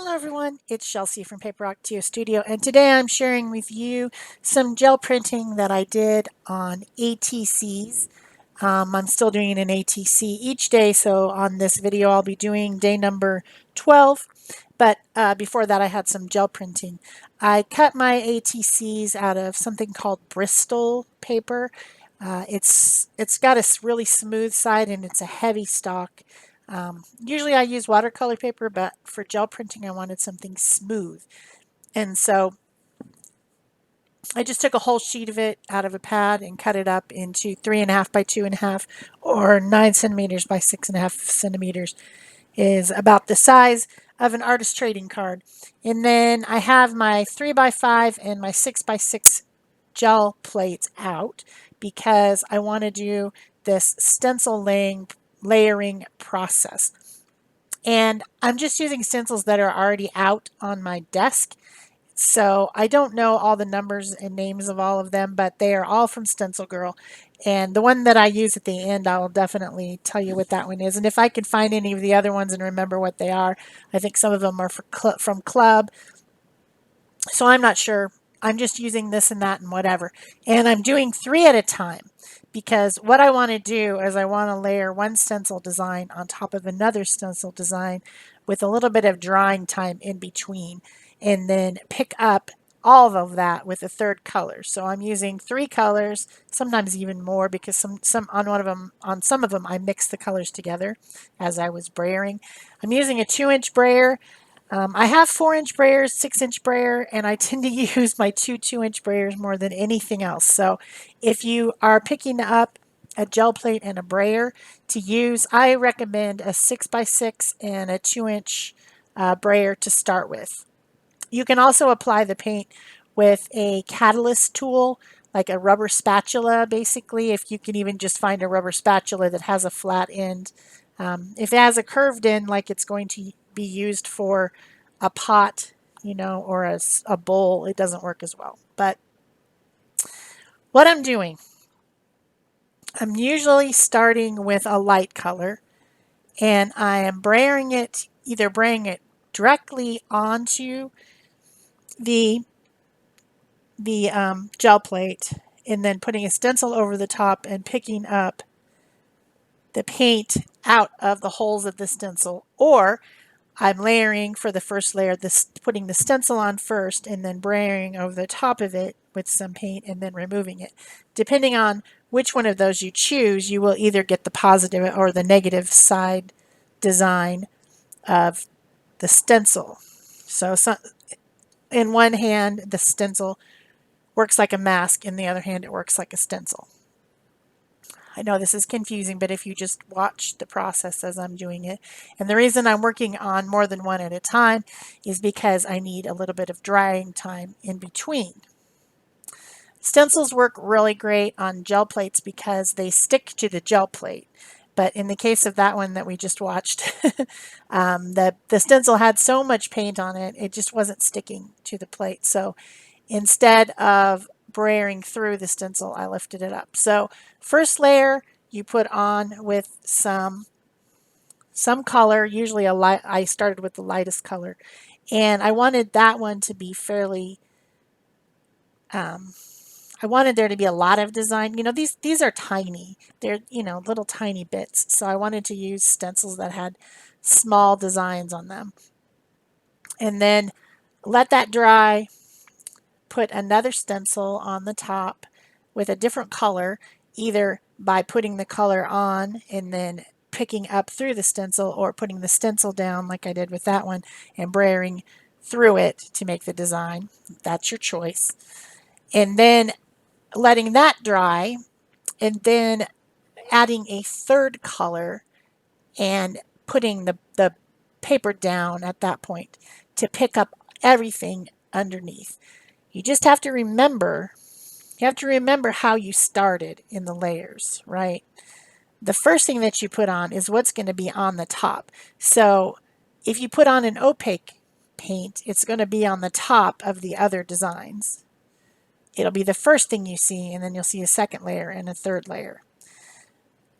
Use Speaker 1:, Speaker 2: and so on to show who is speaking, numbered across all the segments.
Speaker 1: Hello everyone, it's Shel C from PaperOcotilloStudio, and today I'm sharing with you some gel printing that I did on ATCs. I'm still doing an ATC each day, so on this video I'll be doing day number 12, but before that I had some gel printing. I cut my ATCs out of something called Bristol paper. It's got a really smooth side and it's a heavy stock. Usually I use watercolor paper, but for gel printing I wanted something smooth. And so I just took a whole sheet of it out of a pad and cut it up into 3.5 by 2.5 or 9 centimeters by 6.5 centimeters is about the size of an artist trading card. And then I have my 3 by 5 and my 6 by 6 gel plates out because I want to do this stencil layering process. And I'm just using stencils that are already out on my desk. So I don't know all the numbers and names of all of them, but they are all from Stencil Girl. And the one that I use at the end, I'll definitely tell you what that one is. And if I could find any of the other ones and remember what they are, I think some of them are from Club. So I'm not sure. I'm just using this and that and whatever. And I'm doing 3 at a time because what I want to do is I want to layer one stencil design on top of another stencil design with a little bit of drying time in between, and then pick up all of that with a third color. So I'm using 3 colors, sometimes even more, because some on some of them I mixed the colors together as I was brayering. I'm using a 2-inch brayer. I have 4-inch brayers, 6-inch brayer, and I tend to use my 2-inch brayers more than anything else. So if you are picking up a gel plate and a brayer to use, I recommend a 6 by 6 and a 2-inch brayer to start with. You can also apply the paint with a catalyst tool, like a rubber spatula, basically, if you can even just find a rubber spatula that has a flat end. If it has a curved end, like it's going to be used for a pot, or a bowl, it doesn't work as well. But what I'm doing, I'm usually starting with a light color, and I am either braying it directly onto the gel plate and then putting a stencil over the top and picking up the paint out of the holes of the stencil, or I'm layering for the first layer, putting the stencil on first and then braying over the top of it with some paint and then removing it. Depending on which one of those you choose, you will either get the positive or the negative side design of the stencil. So in one hand, the stencil works like a mask, in the other hand, it works like a stencil. I know this is confusing, but if you just watch the process as I'm doing it. And the reason I'm working on more than one at a time is because I need a little bit of drying time in between. Stencils work really great on gel plates because they stick to the gel plate. But in the case of that one that we just watched, the stencil had so much paint on it, it just wasn't sticking to the plate. So instead of brayering through the stencil, I lifted it up. So first layer you put on with some color, usually a light. I started with the lightest color, and I wanted that one to be fairly I wanted there to be a lot of design. These are tiny. They're, little tiny bits. So I wanted to use stencils that had small designs on them. And then let that dry. Put another stencil on the top with a different color, either by putting the color on and then picking up through the stencil, or putting the stencil down like I did with that one and brayering through it to make the design. That's your choice. And then letting that dry, and then adding a third color and putting the paper down at that point to pick up everything underneath. You just have to remember, how you started in the layers, right? The first thing that you put on is what's going to be on the top. So if you put on an opaque paint, it's going to be on the top of the other designs. It'll be the first thing you see, and then you'll see a second layer and a third layer.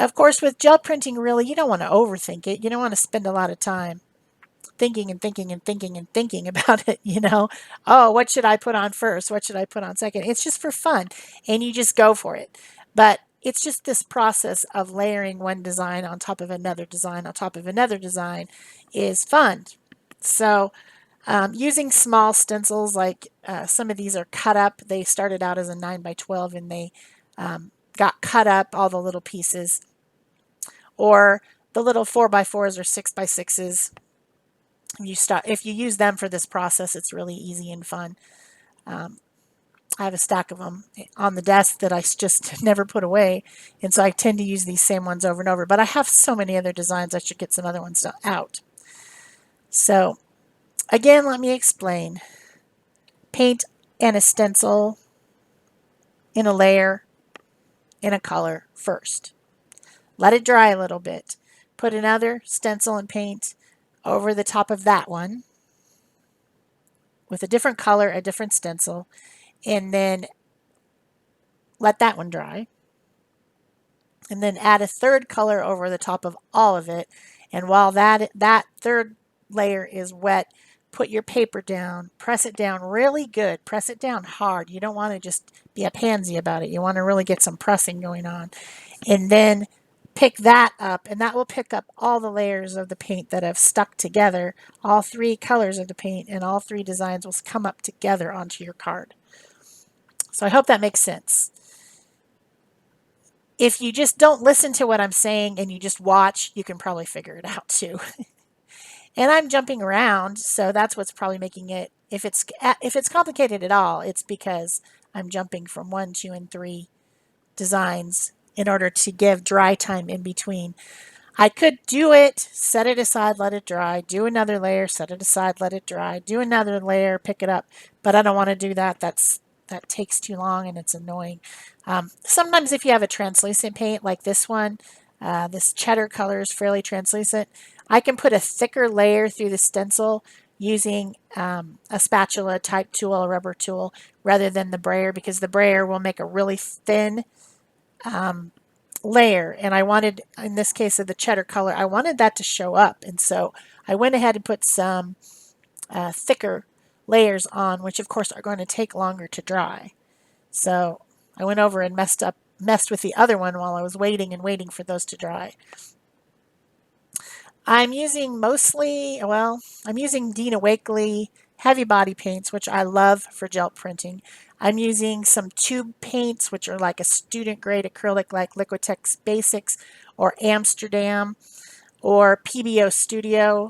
Speaker 1: Of course, with gel printing, really, you don't want to overthink it. You don't want to spend a lot of time. thinking and thinking and thinking and thinking about it, you know. Oh, what should I put on first? What should I put on second? It's just for fun and you just go for it. But it's just this process of layering one design on top of another design on top of another design is fun. So using small stencils, like some of these are cut up. They started out as a 9 by 12 and they got cut up, all the little pieces. Or the little 4 by 4s or 6 by 6s. If you use them for this process, it's really easy and fun. I have a stack of them on the desk that I just never put away, and so I tend to use these same ones over and over. But I have so many other designs, I should get some other ones out. So again, let me explain. Paint and a stencil in a layer in a color first. Let it dry a little bit. Put another stencil and paint over the top of that one with a different color, a different stencil, and then let that one dry. And then add a third color over the top of all of it. And while that third layer is wet, put your paper down, press it down really good, press it down hard. You don't want to just be a pansy about it. You want to really get some pressing going on. And then pick that up, and that will pick up all the layers of the paint that have stuck together. All three colors of the paint and all three designs will come up together onto your card. So I hope that makes sense. If you just don't listen to what I'm saying and you just watch, you can probably figure it out too. And I'm jumping around, so that's what's probably making it, if it's complicated at all, it's because I'm jumping from 1, 2, and 3 designs in order to give dry time in between. I could do it, set it aside, let it dry, do another layer, set it aside, let it dry, do another layer, pick it up, but I don't want to do that. That takes too long and it's annoying. Sometimes if you have a translucent paint like this one, this cheddar color is fairly translucent, I can put a thicker layer through the stencil using a spatula type tool, a rubber tool, rather than the brayer, because the brayer will make a really thin layer, and I wanted, in this case of the cheddar color, I wanted that to show up, and so I went ahead and put some thicker layers on, which of course are going to take longer to dry. So I went over and messed with the other one while I was waiting and waiting for those to dry. I'm using I'm using Dina Wakley heavy body paints, which I love for gel printing. I'm using some tube paints, which are like a student grade acrylic like Liquitex Basics or Amsterdam or PBOstudio.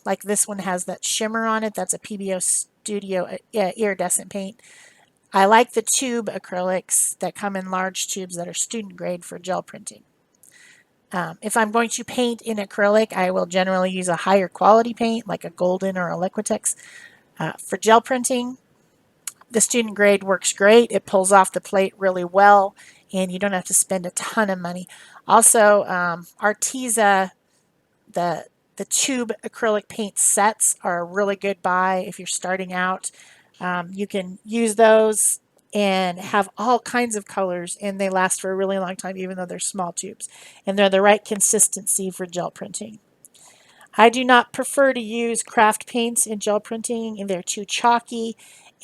Speaker 1: Like this one has that shimmer on it. That's a PBOstudio iridescent paint. I like the tube acrylics that come in large tubes that are student grade for gel printing. If I'm going to paint in acrylic, I will generally use a higher quality paint like a Golden or a Liquitex. For gel printing, the student grade works great. It pulls off the plate really well, and you don't have to spend a ton of money. Also, Arteza, the tube acrylic paint sets are a really good buy if you're starting out. You can use those and have all kinds of colors, and they last for a really long time even though they're small tubes, and they're the right consistency for gel printing. I do not prefer to use craft paints in gel printing, and they're too chalky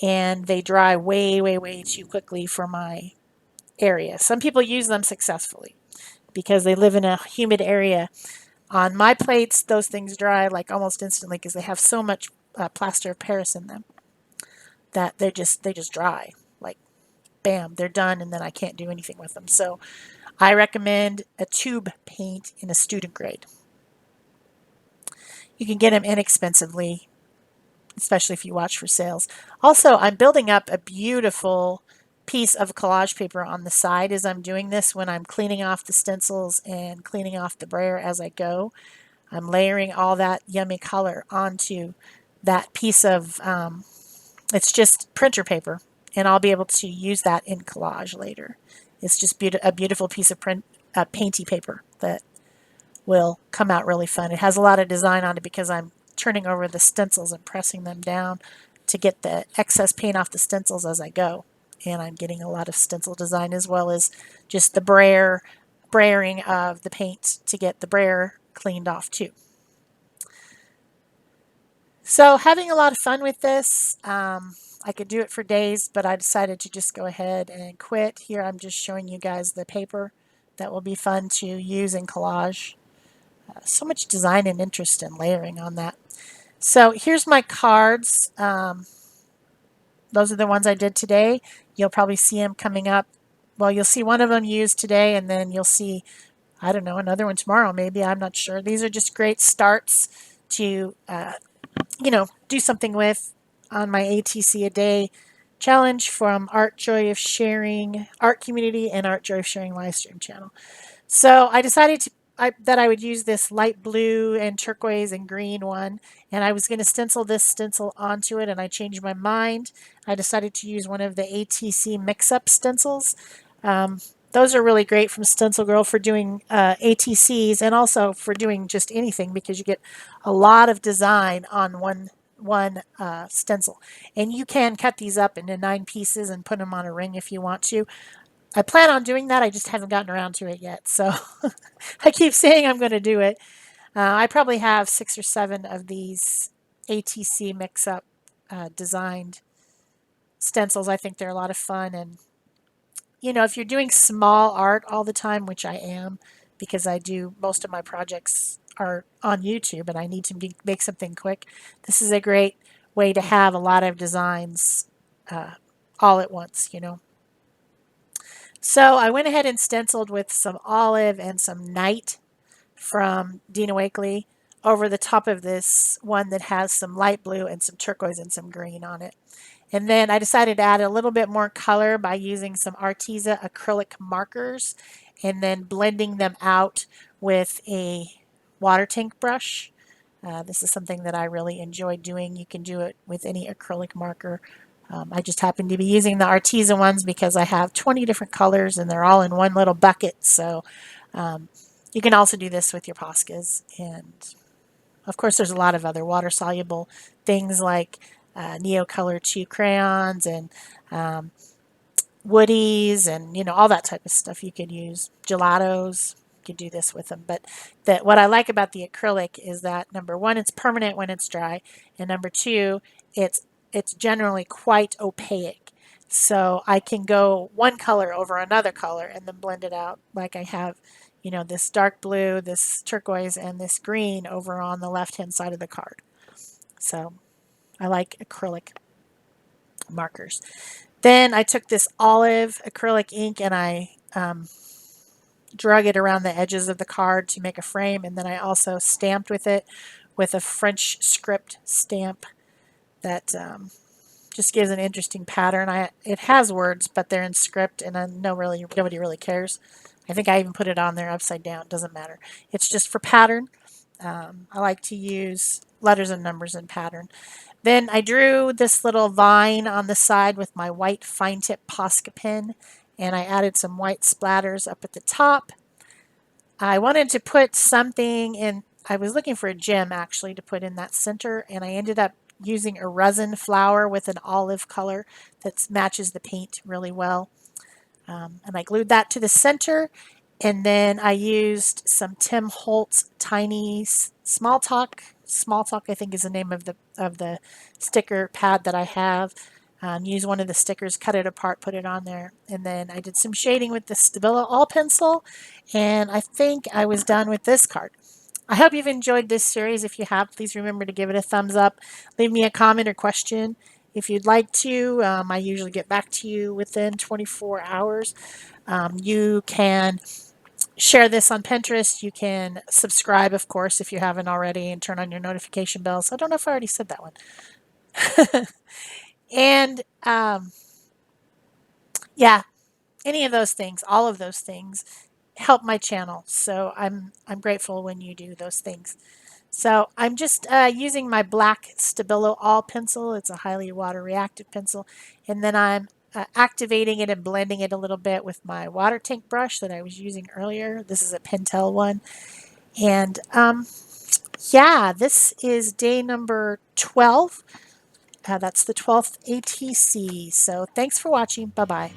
Speaker 1: and they dry way, way, way too quickly for my area. Some people use them successfully because they live in a humid area. On my plates, those things dry like almost instantly because they have so much plaster of Paris in them that they just dry. Like bam, they're done, and then I can't do anything with them. So I recommend a tube paint in a student grade. You can get them inexpensively, especially if you watch for sales. Also, I'm building up a beautiful piece of collage paper on the side as I'm doing this when I'm cleaning off the stencils and cleaning off the brayer as I go. I'm layering all that yummy color onto that piece of, it's just printer paper, and I'll be able to use that in collage later. It's just a beautiful piece of painty paper that will come out really fun. It has a lot of design on it because I'm turning over the stencils and pressing them down to get the excess paint off the stencils as I go. And I'm getting a lot of stencil design as well as just the brayering of the paint to get the brayer cleaned off too. So having a lot of fun with this. I could do it for days, but I decided to just go ahead and quit. Here I'm just showing you guys the paper that will be fun to use in collage. So much design and interest and layering on that. So here's my cards. Those are the ones I did today. You'll probably see them coming up. Well, you'll see one of them used today, and then you'll see, I don't know, another one tomorrow maybe. I'm not sure. These are just great starts to do something with on my ATC a day challenge from Art Joy of Sharing Art Community and Art Joy of Sharing Livestream channel. So I decided that I would use this light blue and turquoise and green one, and I was going to stencil this stencil onto it, and I changed my mind. I decided to use one of the ATC mix-up stencils. Um, those are really great from Stencil Girl for doing ATCs and also for doing just anything because you get a lot of design on one stencil. And you can cut these up into 9 pieces and put them on a ring if you want to. I plan on doing that. I just haven't gotten around to it yet. So I keep saying I'm going to do it. I probably have 6 or 7 of these ATC mix-up designed stencils. I think they're a lot of fun. And, if you're doing small art all the time, which I am, because I do most of my projects are on YouTube and I need to make something quick, this is a great way to have a lot of designs all at once. So I went ahead and stenciled with some olive and some night from Dina Wakley over the top of this one that has some light blue and some turquoise and some green on it. And then I decided to add a little bit more color by using some Arteza acrylic markers and then blending them out with a water tank brush. This is something that I really enjoy doing. You can do it with any acrylic marker. I just happen to be using the Arteza ones because I have 20 different colors and they're all in one little bucket. So you can also do this with your Poscas. And of course, there's a lot of other water soluble things like Neocolor 2 crayons and woodies and all that type of stuff you could use. Gelatos, you could do this with them. But what I like about the acrylic is that number one, it's permanent when it's dry, and number two, it's generally quite opaque. So I can go one color over another color and then blend it out like I have, this dark blue, this turquoise, and this green over on the left-hand side of the card. So I like acrylic markers. Then I took this olive acrylic ink and I drug it around the edges of the card to make a frame, and then I also stamped with it with a French script stamp that just gives an interesting pattern. It has words, but they're in script, and I know nobody really cares. I think I even put it on there upside down. Doesn't matter. It's just for pattern. I like to use letters and numbers in pattern. Then I drew this little vine on the side with my white fine tip Posca pen, and I added some white splatters up at the top. I wanted to put something in, I was looking for a gem actually to put in that center, and I ended up using a resin flower with an olive color that matches the paint really well. And I glued that to the center, and then I used some Tim Holtz Tiny Small Talk. Small Talk, I think, is the name of the sticker pad that I have. Use one of the stickers, cut it apart, put it on there, and then I did some shading with the Stabilo All pencil, and I think I was done with this card. I hope you've enjoyed this series. If you have, please remember to give it a thumbs up. Leave me a comment or question if you'd like to. I usually get back to you within 24 hours. You can share this on Pinterest. You can subscribe, of course, if you haven't already, and turn on your notification bells. I don't know if I already said that one. And yeah, any of those things, all of those things help my channel. So I'm grateful when you do those things. So I'm just using my black Stabilo All pencil. It's a highly water reactive pencil. And then I'm activating it and blending it a little bit with my water tank brush that I was using earlier. This is a Pentel one. And yeah, this is day number 12. That's the 12th ATC. So thanks for watching. Bye-bye.